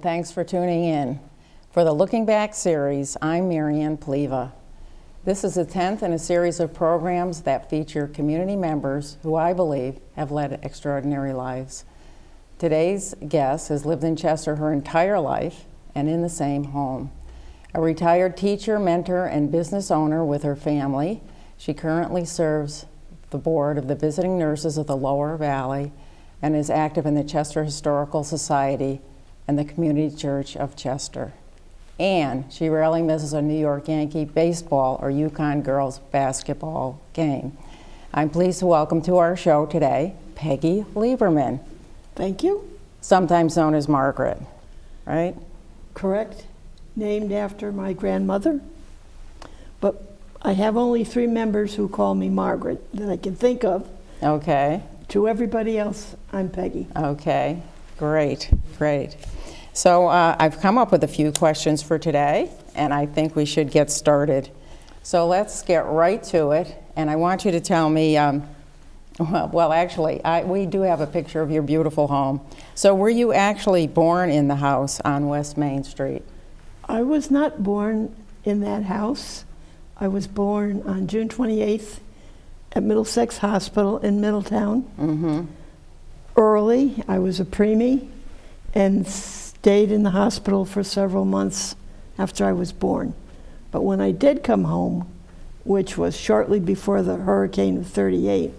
and thanks for tuning in. For the Looking Back series, I'm Marianne Pleva. This is the 10th in a series of programs that feature community members who I believe have led extraordinary lives. Today's guest has lived in Chester her entire life and in the same home. A retired teacher, mentor, and business owner with her family, she currently serves the board of the Visiting Nurses of the Lower Valley and is active in the Chester Historical Society and the Community Church of Chester. And she rarely misses a New York Yankee baseball or Yukon girls basketball game. I'm pleased to welcome to our show today, Peggy Lieberman. Thank you. Sometimes known as Margaret, right? Correct. Named after my grandmother. But I have only 3 members who call me Margaret that I can think of. Okay. To everybody else, I'm Peggy. Okay, great. So I've come up with a few questions for today, and I think we should get started. So let's get right to it, and I want you to tell me, we do have a picture of your beautiful home. So were you actually born in the house on West Main Street? I was not born in that house. I was born on June 28th at Middlesex Hospital in Middletown. Mm-hmm. Early, I was a preemie and stayed in the hospital for several months after I was born. But when I did come home, which was shortly before the hurricane of '38,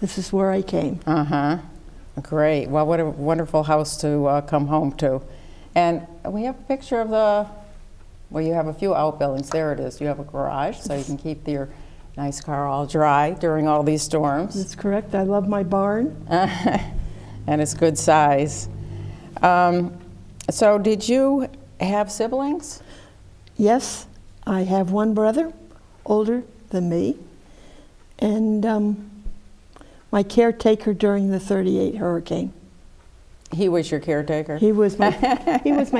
this is where I came. Uh-huh. Great. Well, what a wonderful house to come home to. And we have a picture of you have a few outbuildings. There it is. You have a garage, so you can keep your nice car all dry during all these storms. That's correct. I love my barn. And it's good size. So did you have siblings? Yes, I have one brother, older than me, and my caretaker during the '38 hurricane. He was your caretaker? He was my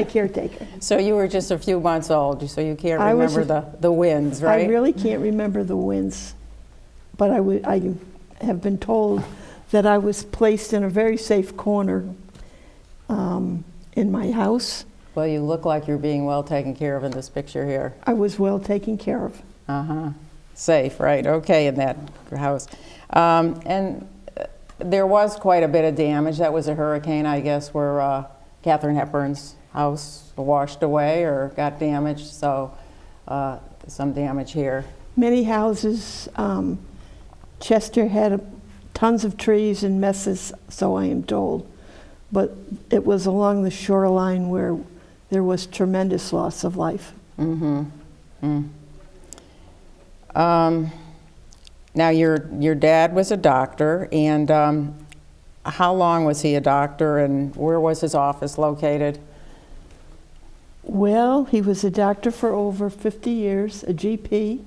caretaker. So you were just a few months old, so you can't remember the winds, right? I really can't remember the winds, but I have been told that I was placed in a very safe corner in my house. Well, you look like you're being well taken care of in this picture here. I was well taken care of. Uh-huh. Safe, right, okay, in that house. And there was quite a bit of damage. That was a hurricane, I guess, where Katharine Hepburn's house washed away or got damaged, so some damage here. Many houses. Chester had tons of trees and messes, so I am told. But it was along the shoreline where there was tremendous loss of life. Mm-hmm. Now, your dad was a doctor, and how long was he a doctor, and where was his office located? Well, he was a doctor for over 50 years, a GP.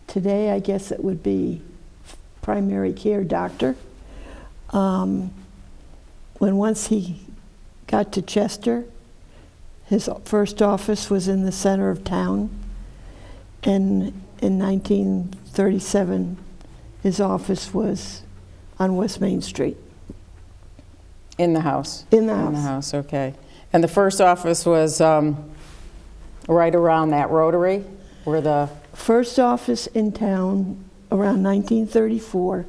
Today, I guess it would be primary care doctor. When once he got to Chester, his first office was in the center of town, and in 1937, his office was on West Main Street. In the house? In the house. In the house, okay. And the first office was right around that rotary? Where the first office in town around 1934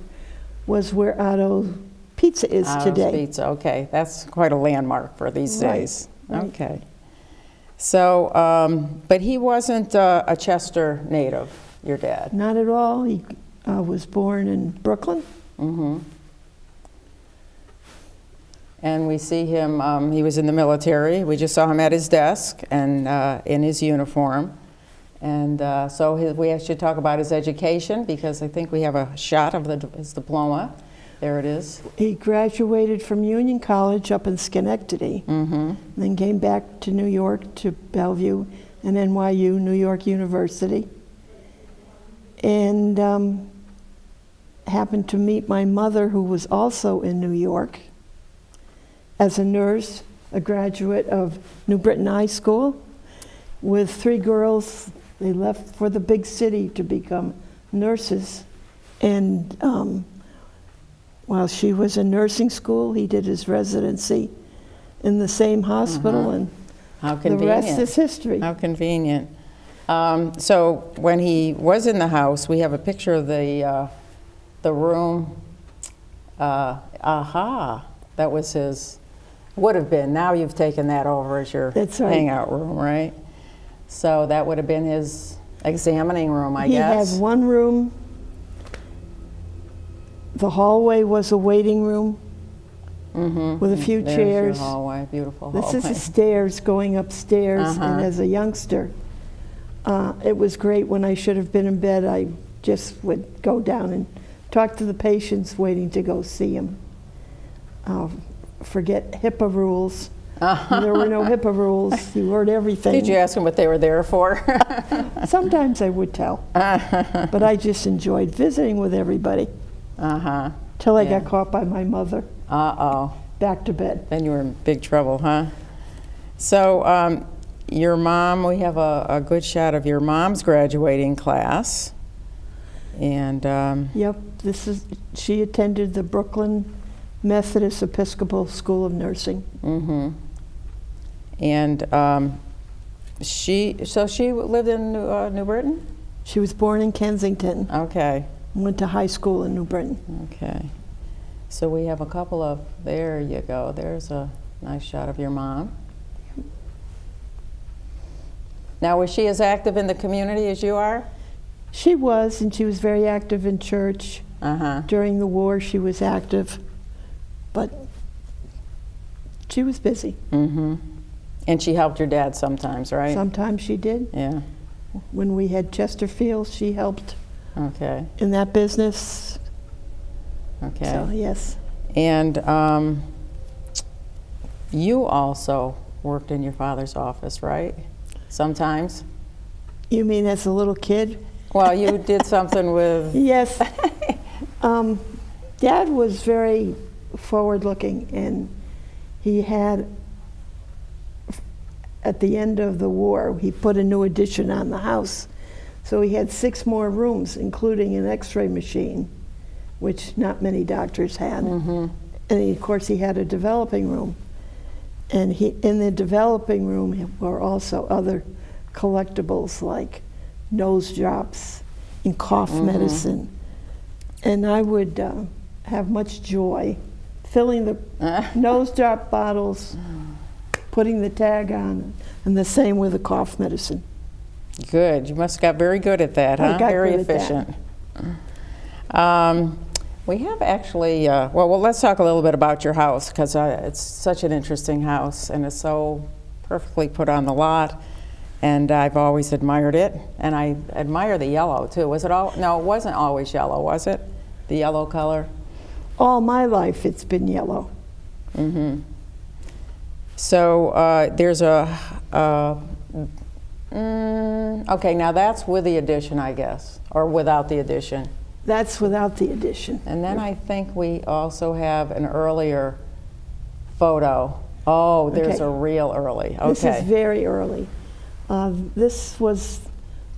was where Otto's Pizza is today. Otto's Pizza, okay. That's quite a landmark for these days. Right. Okay. So, but he wasn't a Chester native, your dad? Not at all. He was born in Brooklyn. Mm-hmm. And we see him, he was in the military. We just saw him at his desk and in his uniform. And so we should talk about his education, because I think we have a shot of his diploma. There it is. He graduated from Union College up in Schenectady, mm-hmm. then came back to New York, to Bellevue, and NYU, New York University. And happened to meet my mother, who was also in New York as a nurse, a graduate of New Britain High School. With 3 girls, they left for the big city to become nurses. And while she was in nursing school, he did his residency in the same hospital, and How the convenient. rest is history. How convenient. So when he was in the house, we have a picture of the room. That was his, would have been. Now you've taken that over as your That's right. hangout room, right? So that would have been his examining room, I He guess. had one room. The hallway was a waiting room with a few There's chairs. your hallway, beautiful This hallway. is the stairs going upstairs, and as a youngster, it was great. When I should have been in bed, I just would go down and talk to the patients waiting to go see them. Forget HIPAA rules. There were no HIPAA rules. You heard everything. Did you ask him what they were there for? Sometimes I would tell, but I just enjoyed visiting with everybody till I got caught by my mother. Uh-oh. Back to bed. Then you were in big trouble, huh? So your mom, we have a good shot of your mom's graduating class. And Yep, she attended the Brooklyn Methodist Episcopal School of Nursing. and she lived in New Britain? She was born in Kensington, Okay. went to high school in New Britain. Okay. So we have a couple of, there you go. There's a nice shot of your mom. Now, was she as active in the community as you are? She was, and she was very active in church. During the war, she was active, but she was busy. And she helped your dad sometimes, right? Sometimes she did. Yeah. When we had Chesterfield, she helped Okay. in that business. Okay. So, yes. And you also worked in your father's office, right? Sometimes? You mean as a little kid? Well, you did something with... Yes. Dad was very forward-looking, and he had, at the end of the war, he put a new addition on the house. So he had 6 more rooms, including an x-ray machine, which not many doctors had. And of course, he had a developing room. And in the developing room were also other collectibles like nose drops and cough medicine. And I would have much joy filling the nose drop bottles, putting the tag on, and the same with the cough medicine. Good. You must have got very good at that, huh? I got Very good at efficient. We have actually, well, let's talk a little bit about your house, because it's such an interesting house, and it's so perfectly put on the lot, and I've always admired it, and I admire the yellow, too. Was it all? No, it wasn't always yellow, was it? The yellow color? All my life, it's been yellow. So there's okay, now that's with the addition, I guess, or without the addition. That's without the addition. And then I think we also have an earlier photo. Oh, there's Okay. a real early. Okay. This is very early. This was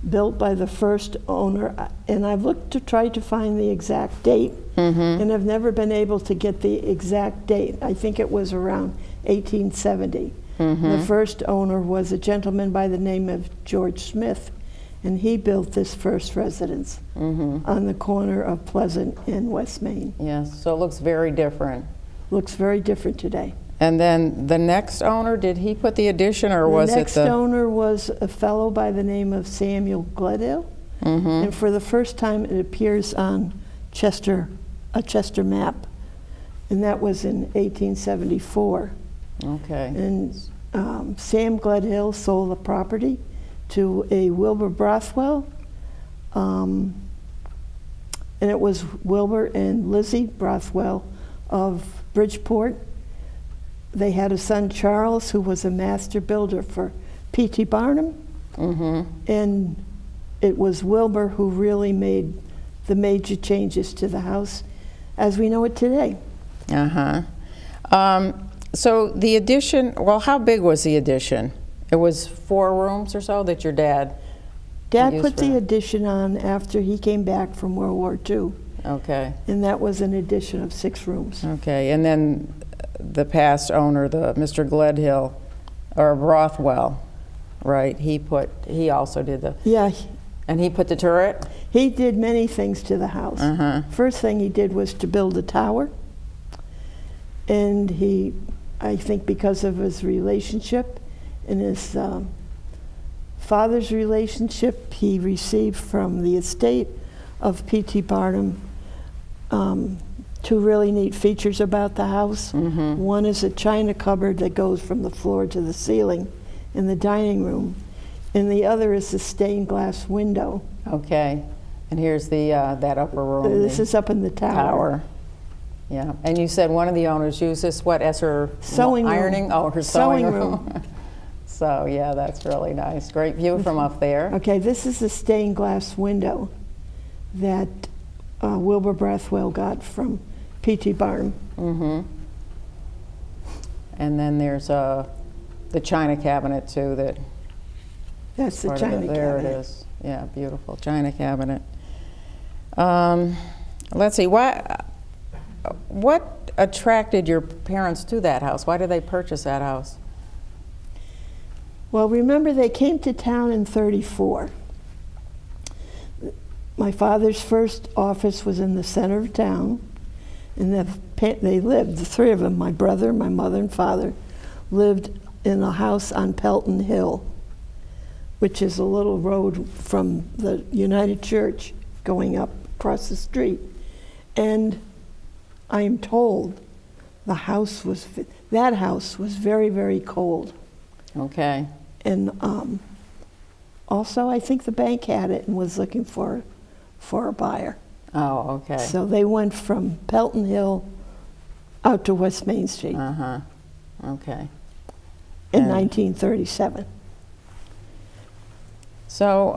built by the first owner, and I've looked to try to find the exact date, and I've never been able to get the exact date. I think it was around 1870. The first owner was a gentleman by the name of George Smith, and he built this first residence on the corner of Pleasant and West Main. Yes, so it looks very different. Looks very different today. And then the next owner, did he put the addition, or was The it next the... owner was a fellow by the name of Samuel Gledhill, and for the first time it appears on a Chester map, and that was in 1874. Okay. And Sam Gledhill sold the property to a Wilbur Brothwell, and it was Wilbur and Lizzie Brothwell of Bridgeport. They had a son, Charles, who was a master builder for P.T. Barnum, and it was Wilbur who really made the major changes to the house as we know it today. So the addition, well, how big was the addition? It was 4 rooms or so that your dad Dad used put for- the addition on after he came back from World War II, Okay. and that was an addition of 6 rooms. Okay, and then the past owner, the Mr. Gledhill, or Rothwell, right? He also did Yeah, and he put the turret? he did many things to the house. Uh-huh. First thing he did was to build a tower. And I think because of his relationship and his father's relationship, he received from the estate of P.T. Barnum two really neat features about the house. Mm-hmm. One is a china cupboard that goes from the floor to the ceiling in the dining room, and the other is a stained glass window. Okay. And here's the that upper room. This the is up in the tower. Yeah. And you said one of the owners used this, what, as her Sewing room. ironing? Oh, her sewing Sewing room. So, yeah, that's really nice. Great view from up there. Okay, this is a stained glass window that Wilbur Brathwell got from P.T. Barnum. Mm-hmm. And then there's the china cabinet, too, That's the part of china it. There cabinet. it is. Yeah, beautiful china cabinet. Let's see, what attracted your parents to that house? Why did they purchase that house? Well, remember, they came to town in '34. My father's first office was in the center of town, and they lived, the three of them, my brother, my mother, and father, lived in a house on Pelton Hill, which is a little road from the United Church going up across the street. And I am told that house was very, very cold. Okay. And also, I think the bank had it and was looking for a buyer. Oh, okay. So they went from Pelton Hill out to West Main Street Uh-huh. Okay. in And- 1937. So,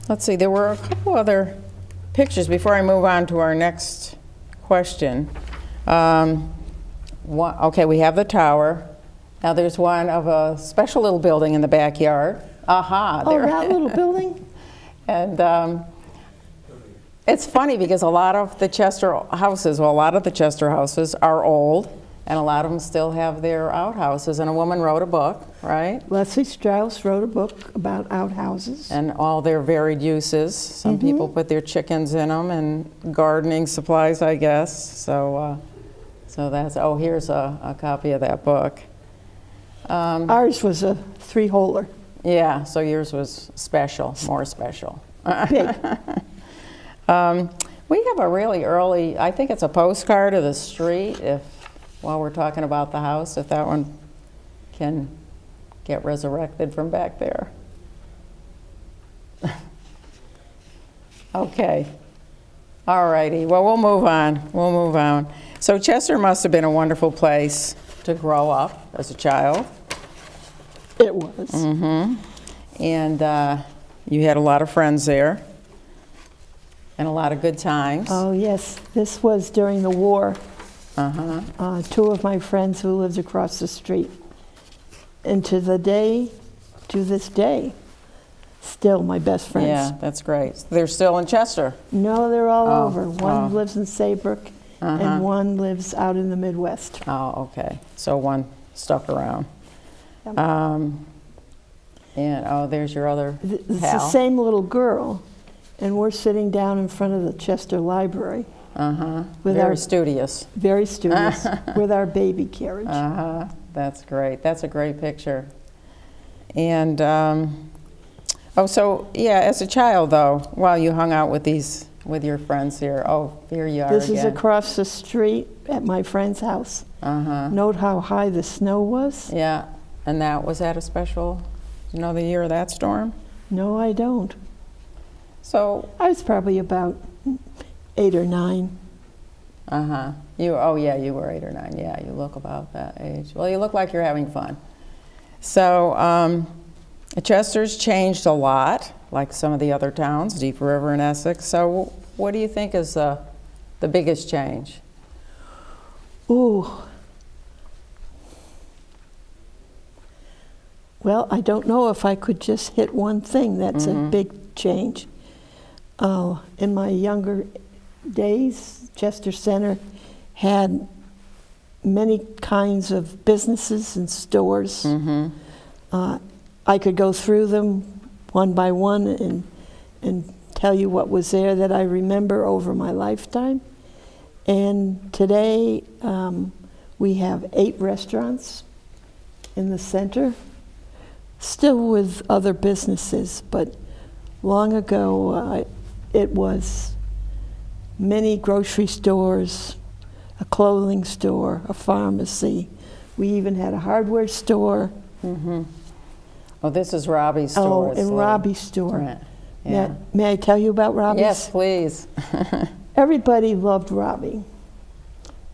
let's see, there were a couple other pictures before I move on to our next question. Okay, we have the tower. Now there's one of a special little building in the backyard. Aha, Oh, there. that little building? And it's funny because a lot of the Chester houses are old, and a lot of them still have their outhouses. And a woman wrote a book, right? Leslie Strauss wrote a book about outhouses. And all their varied uses. Some people put their chickens in them, and gardening supplies, I guess. So that's, here's a copy of that book. Ours was a three-holer. Yeah, so yours was special, more special. Big. We have a really early, I think it's a postcard of the street, while we're talking about the house, if that one can get resurrected from back there. Okay. All righty. Well, we'll move on. So Chester must have been a wonderful place to grow up as a child. It was. And you had a lot of friends there and a lot of good times. Oh, yes. This was during the war. Uh-huh. Two of my friends who lived across the street. And to this day, still my best friends. Yeah, that's great. They're still in Chester. No, they're all Oh, over. One oh. lives in Saybrook, Uh-huh. and one lives out in the Midwest. Oh, okay. So one stuck around. Yep. And there's your other It's the pal. same little girl, and we're sitting down in front of the Chester Library, Uh-huh. with Very our- studious. very studious, with our baby carriage. Uh-huh. That's great. That's a great picture. And so yeah, as a child though, while you hung out with your friends here. Oh, here you are This again. is across the street at my friend's house. Uh-huh. Note how high the snow was? Yeah. And that was at a special, you know the year of that storm? No, I don't. So, I was probably about 8 or 9. uh-huh. You were 8 or 9. Yeah, you look about that age. Well, you look like you're having fun. So, Chester's changed a lot, like some of the other towns, Deep River and Essex. So, what do you think is the biggest change? Ooh. Well, I don't know if I could just hit one thing that's a big change. In my younger days, Chester Center had many kinds of businesses and stores. I could go through them one by one and tell you what was there that I remember over my lifetime. And today we have 8 restaurants in the center, still with other businesses, but long ago it was many grocery stores, a clothing store, a pharmacy. We even had a hardware store. Oh, this is Robbie's store. Oh, and Robbie's store. Right. Yeah. May I tell you about Robbie's? Yes, please. Everybody loved Robbie.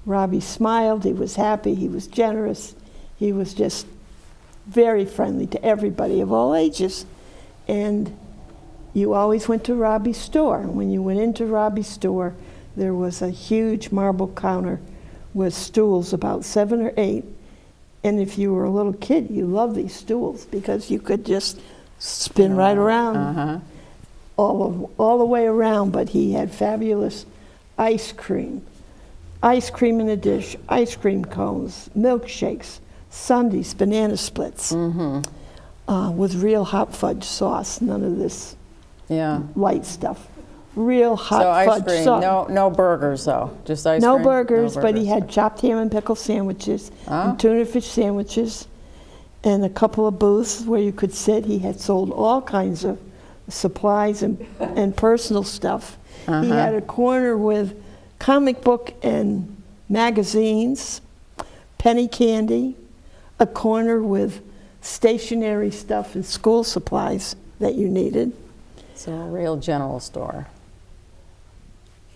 Robbie smiled, he was happy, he was generous, he was just very friendly to everybody of all ages. And you always went to Robbie's store. And when you went into Robbie's store, there was a huge marble counter with stools, about 7 or 8. And if you were a little kid, you loved these stools because you could just spin right around all the way around. But he had fabulous ice cream in a dish, ice cream cones, milkshakes, sundaes, banana splits, with real hot fudge sauce, none of this light stuff. Real hot fudge cream, sauce. No burgers though, just ice No cream? burgers, but he had chopped ham and pickle sandwiches, and tuna fish sandwiches, and a couple of booths where you could sit. He had sold all kinds of supplies and personal stuff. He had a corner with comic book and magazines, penny candy, a corner with stationery stuff and school supplies that you needed. So a real general store.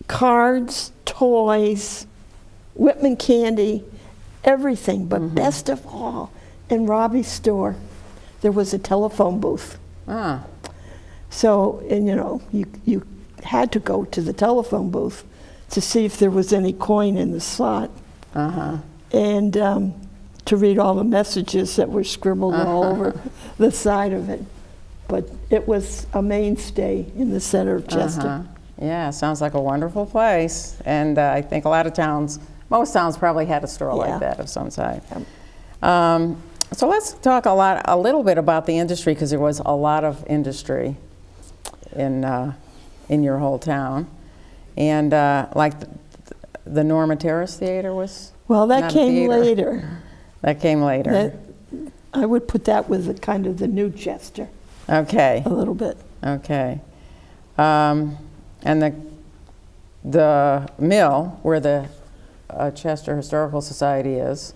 Cards, toys, Whitman candy, everything. But best of all, in Robbie's store, there was a telephone booth. So, and you had to go to the telephone booth to see if there was any coin in the slot, and to read all the messages that were scribbled all over the side of it. But it was a mainstay in the center of Chester. Yeah, sounds like a wonderful place. And I think a lot of towns, most towns probably had a store like that of some side. So let's talk a little bit about the industry, because there was a lot of industry in your whole town. And like the Norma Terrace Theater was Well, that not a came theater. later. That came later. I would put that with the kind of the new Chester. Okay. A little bit. Okay. And the mill where the Chester Historical Society is.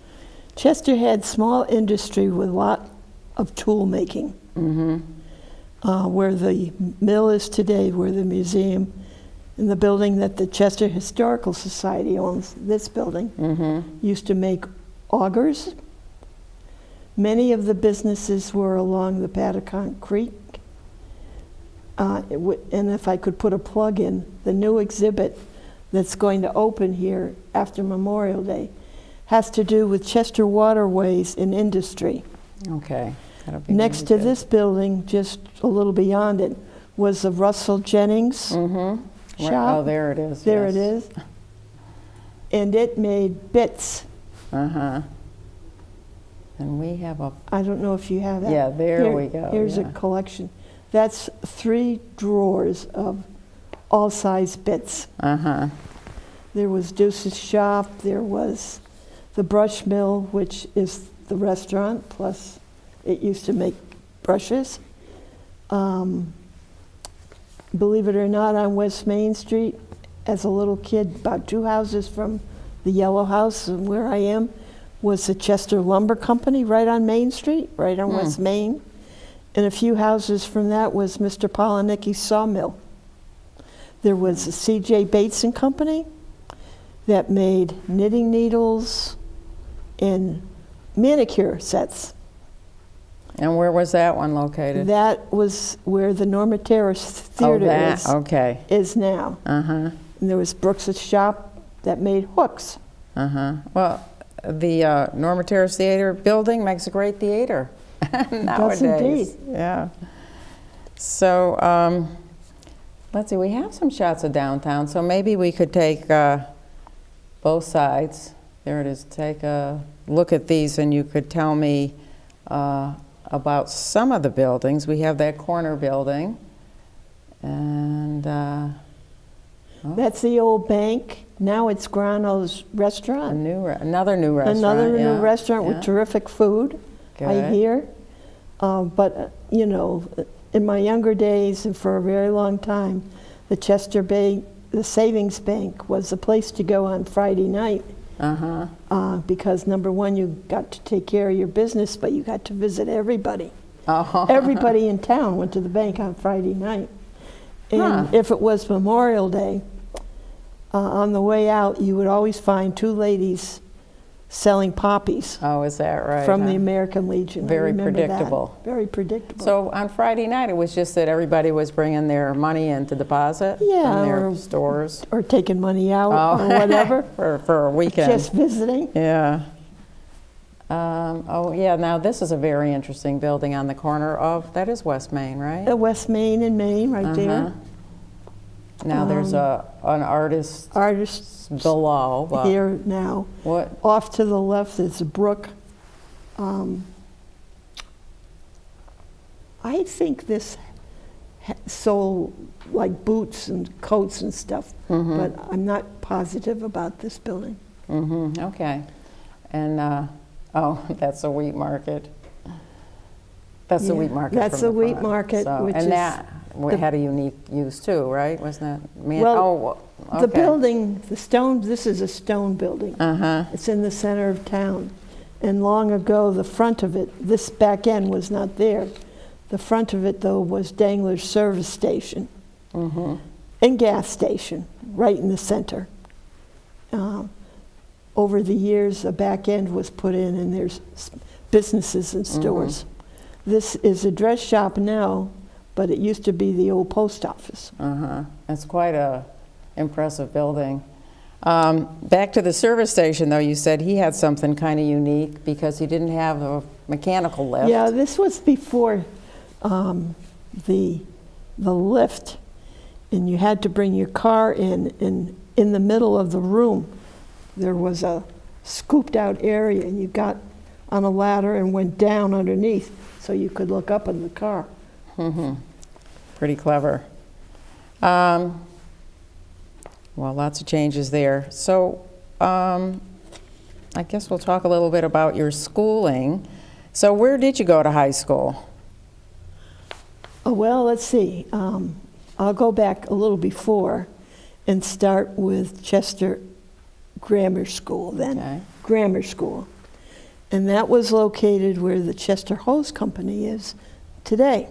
Chester had small industry with a lot of tool making. Where the mill is today, where the museum, and the building that the Chester Historical Society owns, this building, used to make augers. Many of the businesses were along the Patacon Creek. And if I could put a plug in, the new exhibit that's going to open here after Memorial Day has to do with Chester waterways and industry. Okay. That'll be Next really to good. this building, just a little beyond it, was the Russell Jennings shop. Oh, there it is. There yes. it is. And it made bits. And we have a... I don't know if you have that. Yeah, there we go, Here's yeah. a collection. That's 3 drawers of all size bits. There was Deuce's shop. There was the brush mill, which is the restaurant, plus it used to make brushes. Believe it or not, on West Main Street, as a little kid, about 2 houses from the Yellow House and where I am, was the Chester Lumber Company right on Main Street, right on West Main. And a few houses from that was Mr. Polinicki's sawmill. There was the C.J. Bates and Company that made knitting needles and manicure sets. And where was that one located? That was where the Norma Terrace Theater is now. And there was Brooks's shop that made hooks. Well, the Norma Terrace Theater building makes a great theater nowadays. Does indeed. Yeah. So let's see, we have some shots of downtown, so maybe we could take both sides There it is. Take a look at these and you could tell me about some of the buildings. We have that corner building, and That's the old bank. Now it's Grano's restaurant. another new restaurant. Another yeah, new restaurant yeah. with terrific food, I Good. hear. You know, in my younger days and for a very long time, the Chester Bank, the Savings Bank, was the place to go on Friday night. Because number one, you got to take care of your business, but you got to visit everybody. Oh. Everybody in town went to the bank on Friday night. And if it was Memorial Day, on the way out, you would always find two ladies selling poppies Oh, is that right? from huh? the American Legion. I Very remember that. predictable. Very predictable. So on Friday night, it was just that everybody was bringing their money in to deposit Yeah, from their or- stores. or taking money out Oh. or whatever. for a weekend. Just visiting. Yeah. Oh, yeah, now this is a very interesting building on the corner of, that is West Main, right? West Main and Main, right there. Now there's an artist Artists below. But here now. What? Off to the left is a brook. I think this sold like boots and coats and stuff, but I'm not positive about this building. Okay. And, oh, that's the wheat market. That's the Yeah, wheat market. that's from the wheat front. market, So, which and is that had a unique use too, right? Wasn't that? Well, okay. The building, the stone, this is a stone building. Uh-huh. It's in the center of town. And long ago, the front of it, this back end was not there. The front of it, though, was Dangler's service station and gas station, right in the center. Over the years, a back end was put in, and there's businesses and stores. This is a dress shop now, but it used to be the old post office. It's quite a impressive building. Back to the service station, though, you said he had something kind of unique because he didn't have a mechanical lift. Yeah, this was before the lift, and you had to bring your car in, and in the middle of the room, there was a scooped out area, and you got on a ladder and went down underneath so you could look up in the car. Pretty clever. Well, lots of changes there. So I guess we'll talk a little bit about your schooling. So where did you go to high school? Oh, well, let's see. I'll go back a little before and start with Chester Grammar School then. Okay. Grammar School. And that was located where the Chester Hose Company is today.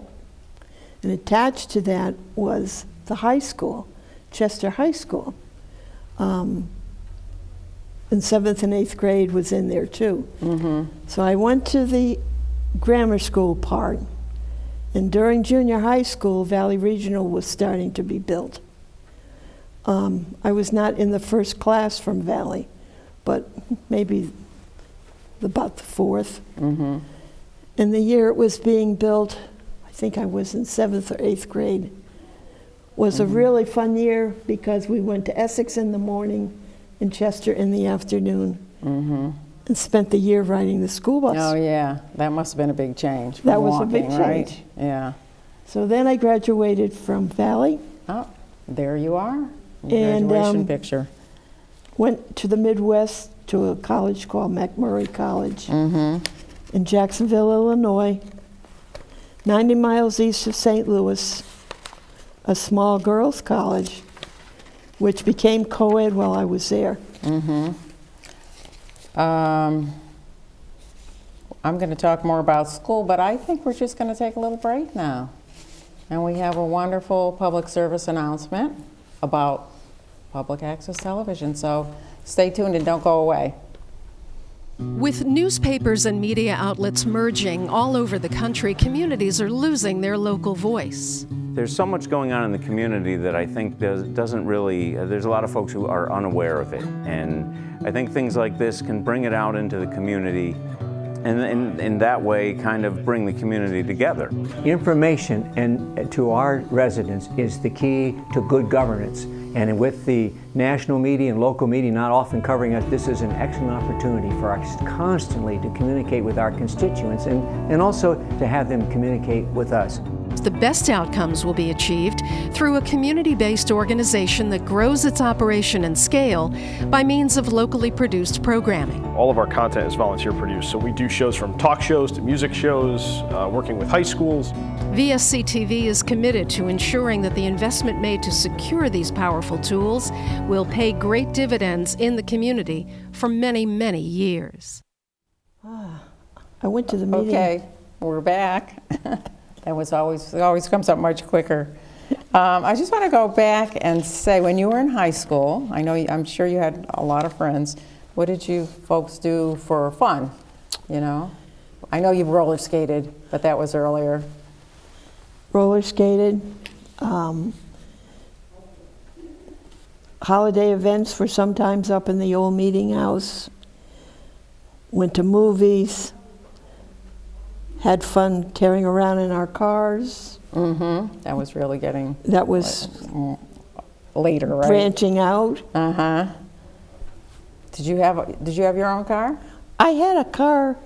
And attached to that was the high school, Chester High School. And 7th and 8th grade was in there too. So I went to the grammar school part. And during junior high school, Valley Regional was starting to be built. I was not in the first class from Valley, but maybe about the fourth. And the year it was being built, I think I was in 7th or 8th grade, was a really fun year because we went to Essex in the morning and Chester in the afternoon and spent the year riding the school bus. Oh, yeah. That must have been a big change. from That was a big walking, right? change. Yeah. So then I graduated from Valley, Oh, there you are. And, Graduation picture. went to the Midwest to a college called McMurray College in Jacksonville, Illinois, 90 miles east of St. Louis, a small girls' college, which became co-ed while I was there. I'm going to talk more about school, but I think we're just going to take a little break now. And we have a wonderful public service announcement about public access television. So stay tuned and don't go away. With newspapers and media outlets merging all over the country, communities are losing their local voice. There's so much going on in the community that I think doesn't really, there's a lot of folks who are unaware of it. And I think things like this can bring it out into the community and in that way kind of bring the community together. Information to our residents is the key to good governance. And with the national media and local media not often covering us, this is an excellent opportunity for us constantly to communicate with our constituents and also to have them communicate with us. The best outcomes will be achieved through a community-based organization that grows its operation and scale by means of locally produced programming. All of our content is volunteer produced, so we do shows from talk shows to music shows, working with high schools. VSC-TV is committed to ensuring that the investment made to secure these powerful tools will pay great dividends in the community for many, many years. I went to the meeting. Okay, we're back. That was it always comes up much quicker. I just want to go back and say, when you were in high school, I'm sure you had a lot of friends. What did you folks do for fun? You know, I know you roller skated, but that was earlier. Roller skated. Holiday events were sometimes up in the old meeting house. Went to movies. Had fun tearing around in our cars. Mm-hmm. That was really getting. That was later, right? branching out. Uh-huh. Did you have your own car? I had a car,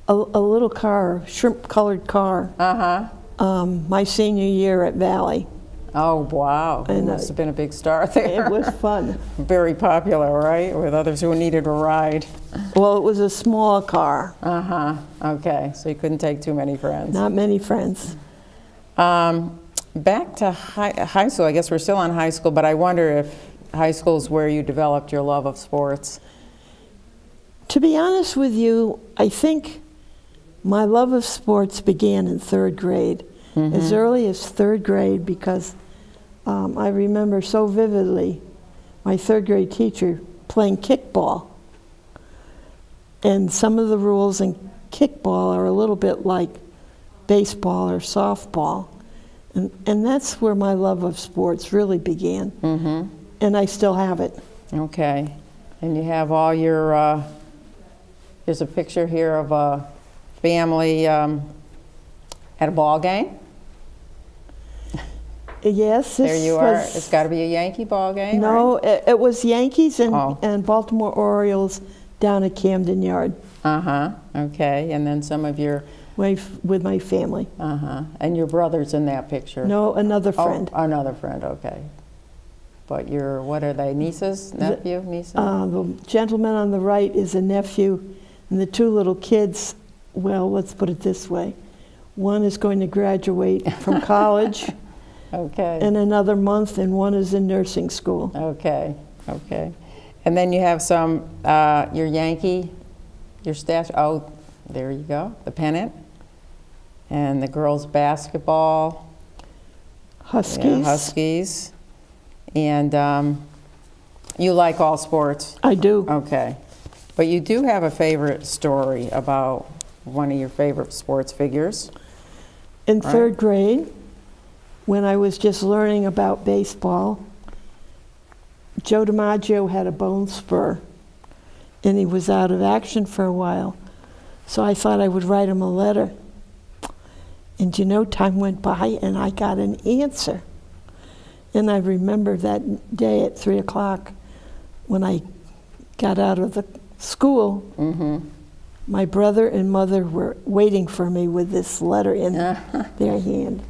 a little car, shrimp-colored car. Uh-huh. My senior year at Valley. Oh, wow. It And, must have been a big star there. It was fun. Very popular, right? With others who needed a ride. Well, it was a small car. Uh-huh. Okay. So you couldn't take too many friends. Not many friends. Back to high school. I guess we're still on high school, but I wonder if high school is where you developed your love of sports. To be honest with you, I think my love of sports began in third grade. Mm-hmm. As early as third grade, because I remember so vividly my third grade teacher playing kickball. And some of the rules in kickball are a little bit like baseball or softball. And that's where my love of sports really began. Mm-hmm. And I still have it. Okay. And you have all your, there's a picture here of a family at a ball game. Yes. There you are. It's got to be a Yankee ball game. No, right? it was Yankees Oh. and Baltimore Orioles down at Camden Yard. Uh-huh. Okay. And then some of your, With my family. uh-huh. And your brother's in that picture. No, another friend. Oh, another friend. Okay. But your, what are they, nieces, nephew, nieces? The gentleman on the right is a nephew, and the two little kids, well, let's put it this way. One is going to graduate from college Okay. in another month, and one is in nursing school. Okay. Okay. And then you have some, your Yankee, your stash. Oh, there you go. The pennant. And the girls' basketball. Huskies. Yeah, Huskies. And you like all sports? I do. Okay. But you do have a favorite story about one of your favorite sports figures. In Right. third grade, when I was just learning about baseball, Joe DiMaggio had a bone spur, and he was out of action for a while. So I thought I would write him a letter. And you know, time went by, and I got an answer. And I remember that day at 3 o'clock when I got out of the school, Mm-hmm. my brother and mother were waiting for me with this letter in their hand.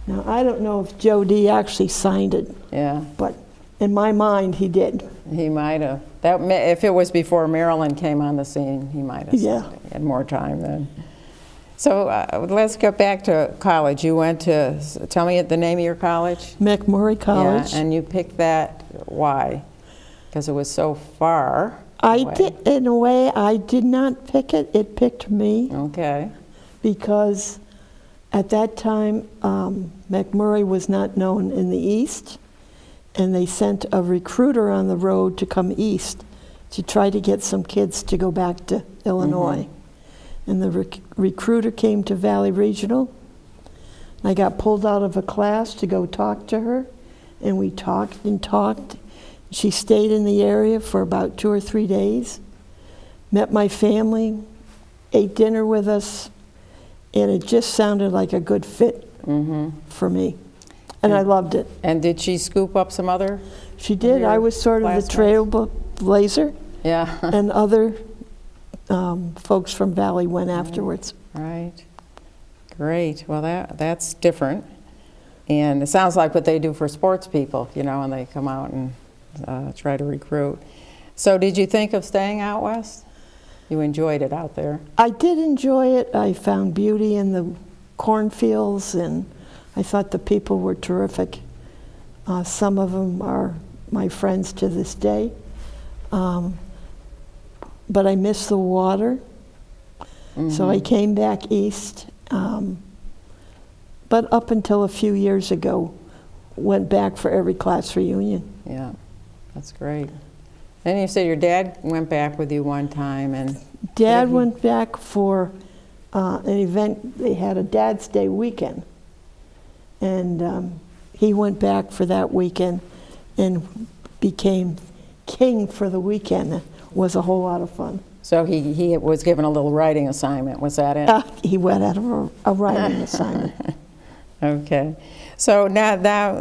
Now, I don't know if Joe D. actually signed it, Yeah. but in my mind, he did. He might have. If it was before Marilyn came on the scene, he might have. Yeah. Said it. He had more time then. So let's get back to college. You went to, tell me the name of your college. McMurray College. Yeah, and you picked that, why? Because it was so far I away. did, in a way, I did not pick it. It picked me Okay. because at that time, McMurray was not known in the East, and they sent a recruiter on the road to come east to try to get some kids to go back to Illinois. And the recruiter came to Valley Regional. I got pulled out of a class to go talk to her, and we talked and talked. She stayed in the area for about 2 or 3 days, met my family, ate dinner with us, and it just sounded like a good fit for me. And I loved it. And did she scoop up some other? She did. I was sort of the trailblazer, Yeah. and other folks from Valley went afterwards. Right. Great. Well, that's different. And it sounds like what they do for sports people, you know, when they come out and try to recruit. So did you think of staying out west? You enjoyed it out there? I did enjoy it. I found beauty in the cornfields, and I thought the people were terrific. Some of them are my friends to this day. But I miss the water, so I came back east. But up until a few years ago, went back for every class reunion. Yeah, that's great. And you said your dad went back with you one time, and Dad went back for an event. They had a Dad's Day weekend, and he went back for that weekend and became king for the weekend. It was a whole lot of fun. so he was given a little writing assignment. Was that it? He went out of a writing assignment. Okay. So now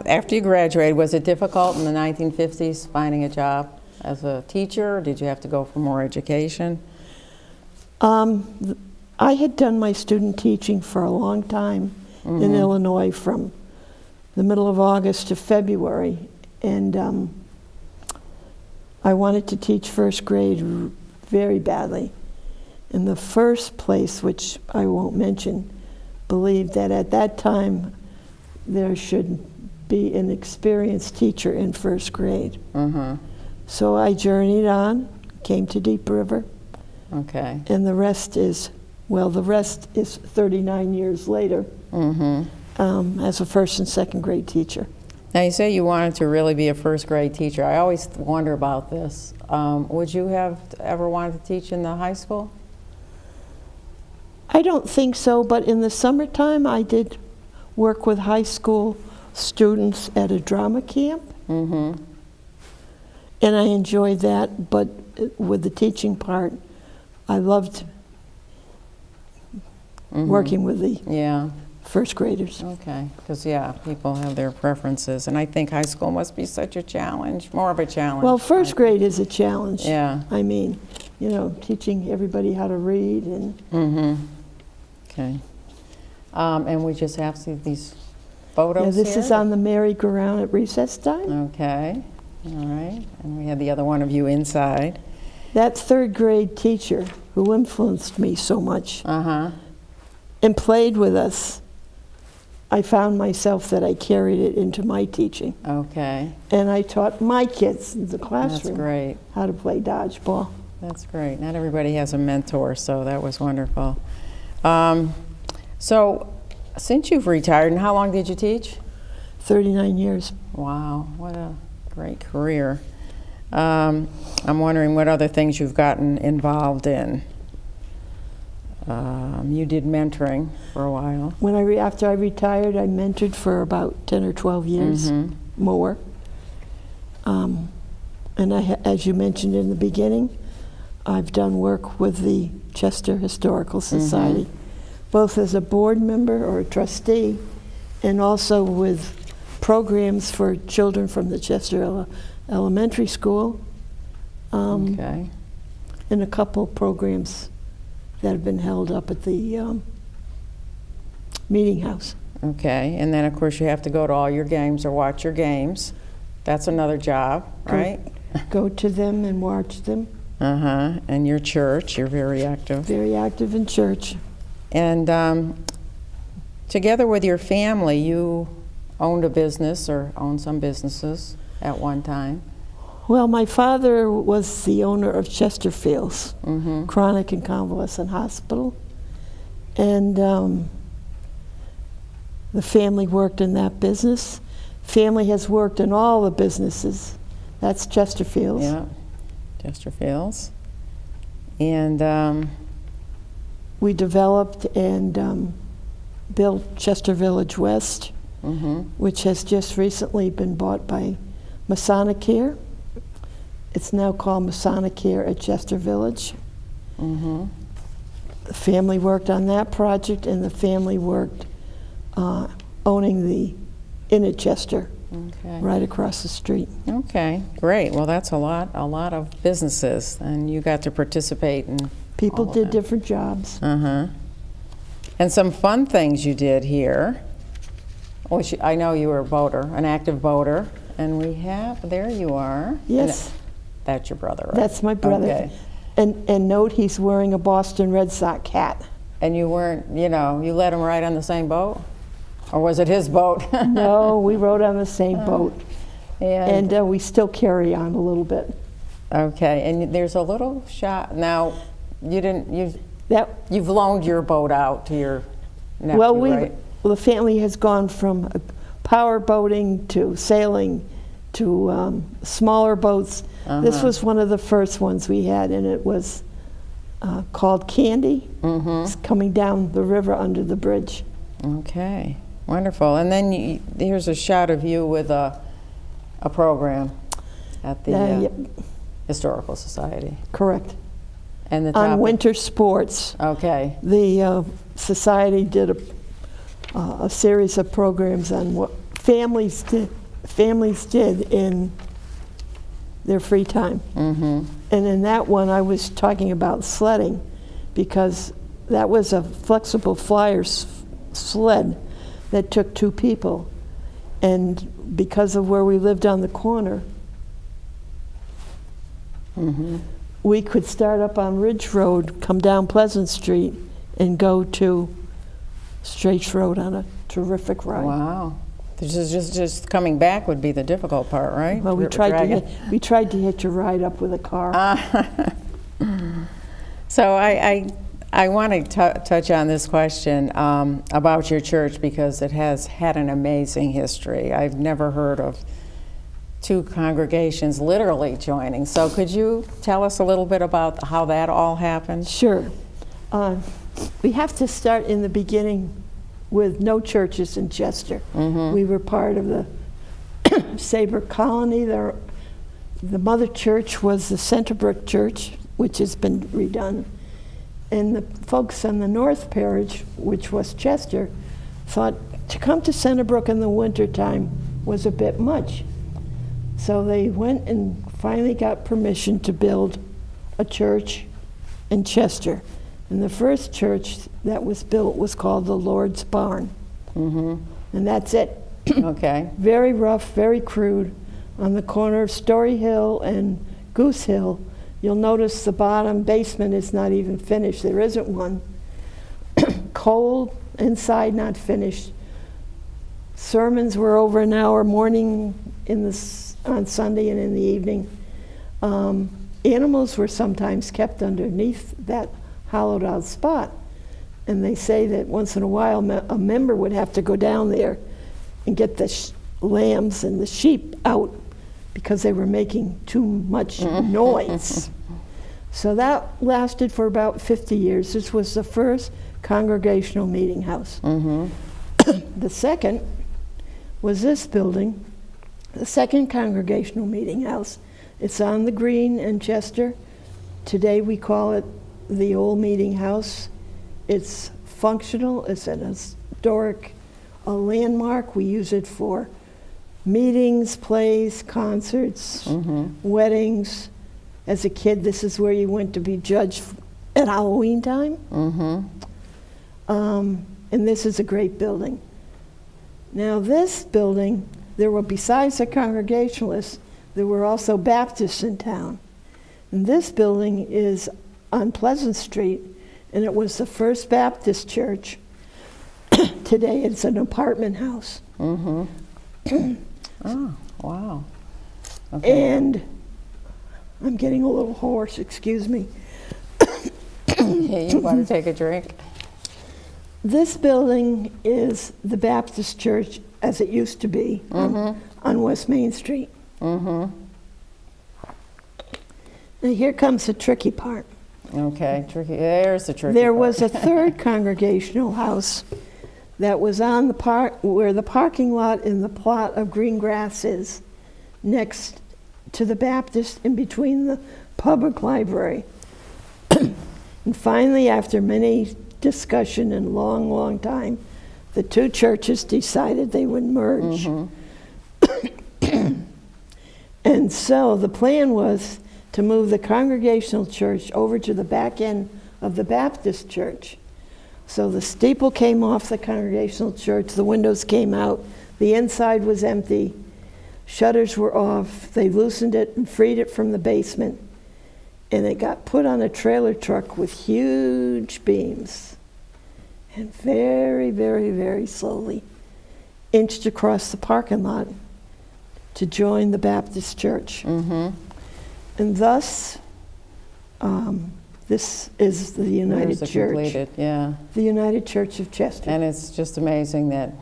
after you graduated, was it difficult in the 1950s finding a job as a teacher, or did you have to go for more education? I had done my student teaching for a long time in Illinois, from the middle of August to February, and I wanted to teach first grade very badly. And the first place, which I won't mention, believed that at that time there should be an experienced teacher in first grade. So I journeyed on, came to Deep River, Okay. and the rest is 39 years later as a first and second grade teacher. Now you say you wanted to really be a first grade teacher. I always wonder about this. Would you have ever wanted to teach in the high school? I don't think so, but in the summertime I did work with high school students at a drama camp. And I enjoyed that, but with the teaching part, I loved working with the Yeah. first graders. Okay. Because, yeah, people have their preferences. And I think high school must be such a challenge, more of a challenge. Well, first grade is a challenge. Yeah. I mean, you know, teaching everybody how to read and Okay. And we just have to see these photos yeah, this here? is on the merry-go-round at recess time. Okay. All right. And we have the other one of you inside. That third grade teacher who influenced me so much and played with us, I found myself that I carried it into my teaching. Okay. And I taught my kids in the classroom That's great. how to play dodgeball. That's great. Not everybody has a mentor, so that was wonderful. So, since you've retired, and how long did you teach? 39 years. Wow, what a great career. I'm wondering what other things you've gotten involved in. You did mentoring for a while. When after I retired, I mentored for about 10 or 12 years more. And as you mentioned in the beginning, I've done work with the Chester Historical Society, both as a board member or a trustee, and also with programs for children from the Chester Elementary School, Okay. and a couple programs that have been held up at the meeting house. Okay, and then of course you have to go to all your games or watch your games. That's another job, right? Go to them and watch them. And your church, you're very active. Very active in church. And together with your family, you owned a business or owned some businesses at one time. Well, my father was the owner of Chesterfield's Chronic and Convalescent Hospital, and the family worked in that business. Family has worked in all the businesses. That's Chesterfield's. Yeah, Chesterfield's. And We developed and built Chester Village West, which has just recently been bought by Masonicare. It's now called Masonicare at Chester Village. The family worked on that project, and the family worked owning the Inn at Chester, Okay. right across the street. Okay, great. Well, that's a lot of businesses, and you got to participate in People all of did that. different jobs. Uh-huh. And some fun things you did here. Which I know you were a boater, an active boater, and we have, there you are. Yes. And that's your brother, right? That's my brother. Okay. And note, he's wearing a Boston Red Sox hat. And you weren't, you let him ride on the same boat? Or was it his boat? No, we rode on the same boat. And, And we still carry on a little bit. okay, and there's a little shop. Now, you've That loaned your boat out to your nephew, Well, right? the family has gone from power boating to sailing to smaller boats. This was one of the first ones we had, and it was called Candy. It's coming down the river under the bridge. Okay, wonderful. And then here's a shot of you with a program at the Yep, Historical Society. correct. And the On topic- winter sports, Okay, the society did a series of programs on what families did in their free time. And in that one, I was talking about sledding, because that was a flexible flyer sled that took 2 people. And because of where we lived on the corner, we could start up on Ridge Road, come down Pleasant Street, and go to Straits Road on a terrific ride. wow. Just coming back would be the difficult part, right? Well, we Dragging. tried to hitch a ride up with a car. So I want to touch on this question about your church, because it has had an amazing history. I've never heard of 2 congregations literally joining. So could you tell us a little bit about how that all happened? Sure. We have to start in the beginning with no churches in Chester. We were part of the Saybrook Colony. The mother church was the Centerbrook Church, which has been redone. And the folks on the North Parish, which was Chester, thought to come to Centerbrook in the wintertime was a bit much. So they went and finally got permission to build a church in Chester. And the first church that was built was called the Lord's Barn. And that's it. Okay. Very rough, very crude, on the corner of Story Hill and Goose Hill. You'll notice the bottom basement is not even finished. There isn't one. Cold, inside not finished. Sermons were over an hour morning on Sunday and in the evening. Animals were sometimes kept underneath that hollowed out spot. And they say that once in a while a member would have to go down there and get the lambs and the sheep out because they were making too much noise. So that lasted for about 50 years. This was the first congregational meeting house. The second was this building, the second congregational meeting house. It's on the green in Chester. Today we call it the old meeting house. It's functional, it's an historic landmark. We use it for meetings, plays, concerts, weddings. As a kid, this is where you went to be judged at Halloween time. And this is a great building. Now this building, there were, besides the Congregationalists, there were also Baptists in town. And this building is on Pleasant Street, and it was the First Baptist Church. Today it's an apartment house. Oh, wow. Okay. And I'm getting a little hoarse, excuse me. You want to take a drink? This building is the Baptist Church as it used to be on West Main Street. Now here comes the tricky part. Okay, tricky. There's the tricky There part. was a third congregational house that was on the where the parking lot in the plot of green grass is, next to the Baptist, in between the public library. And finally, after many discussion and long, long time, the two churches decided they would merge. And so the plan was to move the Congregational Church over to the back end of the Baptist Church. So the steeple came off the Congregational Church, the windows came out, the inside was empty, shutters were off, they loosened it and freed it from the basement, and it got put on a trailer truck with huge beams, and very, very, very slowly inched across the parking lot to join the Baptist Church. And thus, this is the United Years are Church. completed, yeah. The United Church of Chester. And it's just amazing that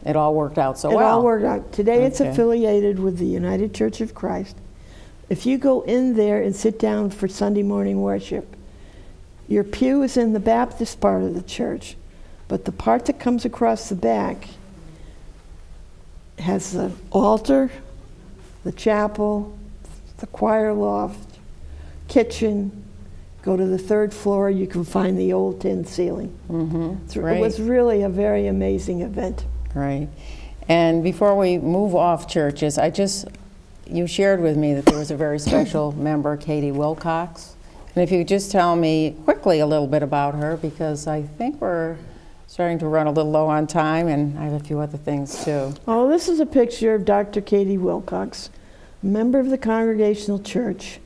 it all worked out so It well. all worked out. Today it's Okay. affiliated with the United Church of Christ. If you go in there and sit down for Sunday morning worship, your pew is in the Baptist part of the church, but the part that comes across the back has the altar, the chapel, the choir loft, kitchen. Go to the third floor, you can find the old tin ceiling. Great. It was really a very amazing event. Right. And before we move off churches, you shared with me that there was a very special member, Katie Wilcox. And if you could just tell me quickly a little bit about her, because I think we're starting to run a little low on time, and I have a few other things too. Oh, this is a picture of Dr. Katie Wilcox, a member of the Congregational Church.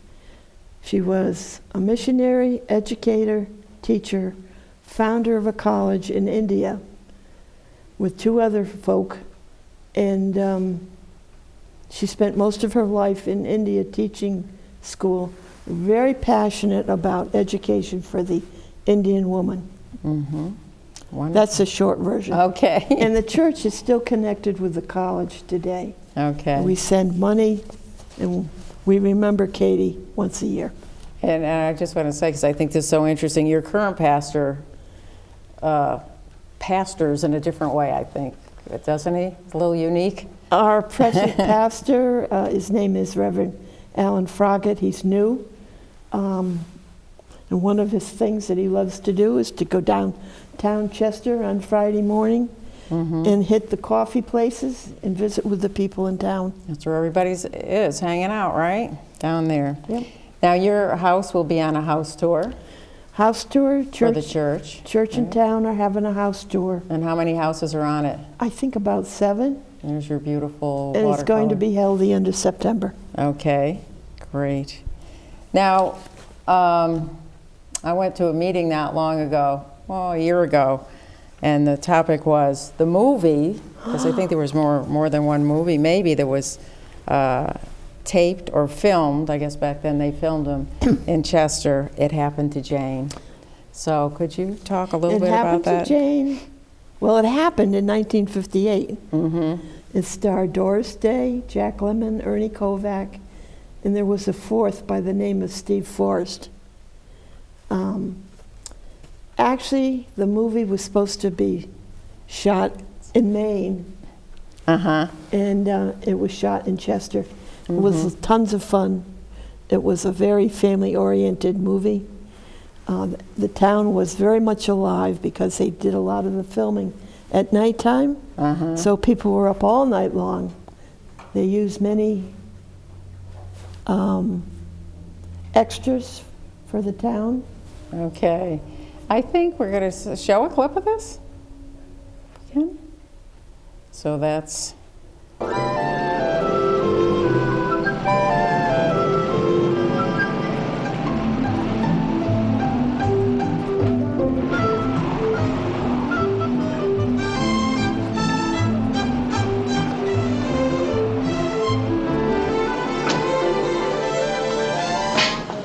She was a missionary, educator, teacher, founder of a college in India with two other folk, and she spent most of her life in India teaching school, very passionate about education for the Indian woman. Wonderful. That's a short version. Okay. And the church is still connected with the college today. Okay. We send money, and we remember Katie once a year. And I just want to say, because I think this is so interesting, your current pastor pastors in a different way, I think, doesn't he? It's a little unique. Our present pastor, his name is Reverend Alan Froggatt. He's new. And one of his things that he loves to do is to go downtown Chester on Friday morning and hit the coffee places and visit with the people in town. That's where everybody is, hanging out, right? Down there. Yep. Now, your house will be on a house tour House tour, for the church. church. Church in town are having a house tour. And how many houses are on it? I think about 7. There's your beautiful And it's going to watercolor. be held the end of September. Okay, great. Now, I went to a meeting not long ago, well, a year ago, and the topic was the movie, because I think there was more than one movie, maybe that was taped or filmed. I guess back then they filmed them in Chester. It Happened to Jane. So could you talk a little bit about that? It Happened to Jane. Well, it happened in 1958. It starred Doris Day, Jack Lemmon, Ernie Kovac, and there was a fourth by the name of Steve Forrest. Actually, the movie was supposed to be shot in Maine, and it was shot in Chester. It was tons of fun. It was a very family-oriented movie. The town was very much alive because they did a lot of the filming at nighttime, so people were up all night long. They used many extras for the town. Okay. I think we're going to show a clip of this. Ken? So that's...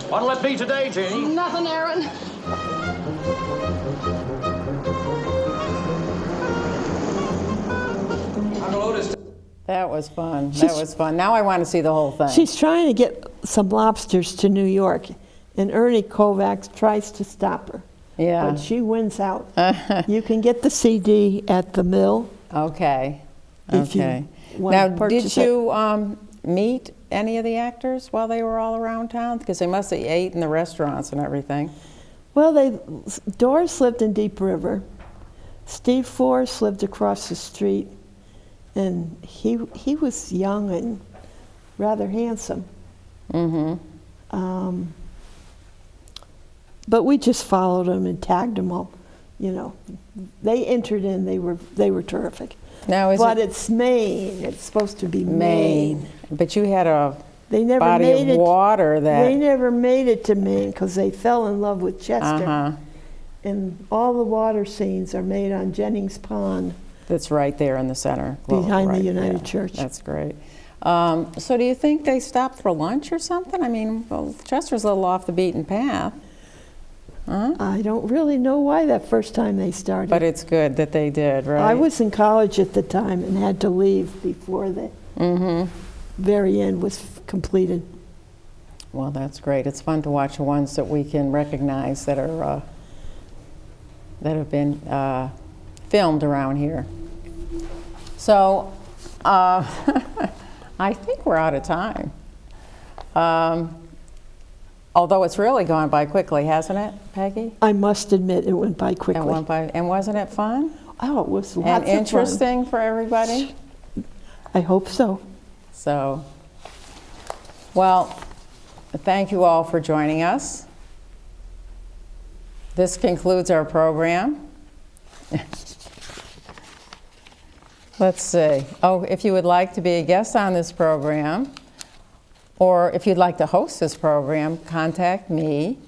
What'll it be today, Janie? Nothing, Aaron. That was fun. That was fun. Now I want to see the whole thing. She's trying to get some lobsters to New York, and Ernie Kovacs tries to stop her. Yeah. But she wins out. You can get the CD at the mill. Okay. If you Okay. want Now, to purchase did you meet any of the actors while they were all around town? Because they must have ate in the restaurants and everything. Well, Doris lived in Deep River. Steve Forrest lived across the street, and he was young and rather handsome. But we just followed him and tagged them all. You know, they entered in. They were terrific. Now, But it's Maine. It's supposed to be Maine. But you had a They never body made of it. water that. They never made it to Maine because they fell in love with Chester. And all the water scenes are made on Jennings Pond. That's right there in the center. Behind the Right, United yeah. Church. That's great. So do you think they stopped for lunch or something? I mean, well, Chester's a little off the beaten path. I don't really know why that first time they started. But it's good that they did, right? I was in college at the time and had to leave before the very end was completed. Well, that's great. It's fun to watch the ones that we can recognize that are that have been filmed around here. So I think we're out of time. Although it's really gone by quickly, hasn't it, Peggy? I must admit it went by quickly. It went by, and wasn't it fun? Oh, it was lots And of fun. interesting for everybody? I hope so. So, well, thank you all for joining us. This concludes our program. Let's see. Oh, if you would like to be a guest on this program, or if you'd like to host this program, contact me,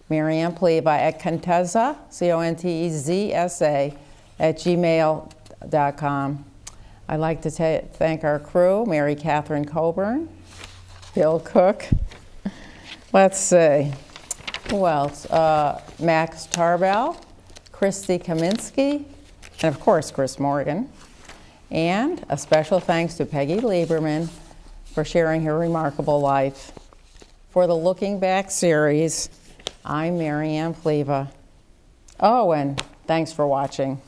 Marianne Pleva, at Contezza, CONTEZSA, @gmail.com. I'd like to thank our crew, Mary Catherine Coburn, Bill Cook. Let's see. Who else? Max Tarbell, Christy Kaminsky, and of course, Chris Morgan. And a special thanks to Peggy Lieberman for sharing her remarkable life. For the Looking Back series, I'm Marianne Pleva. Oh, and thanks for watching.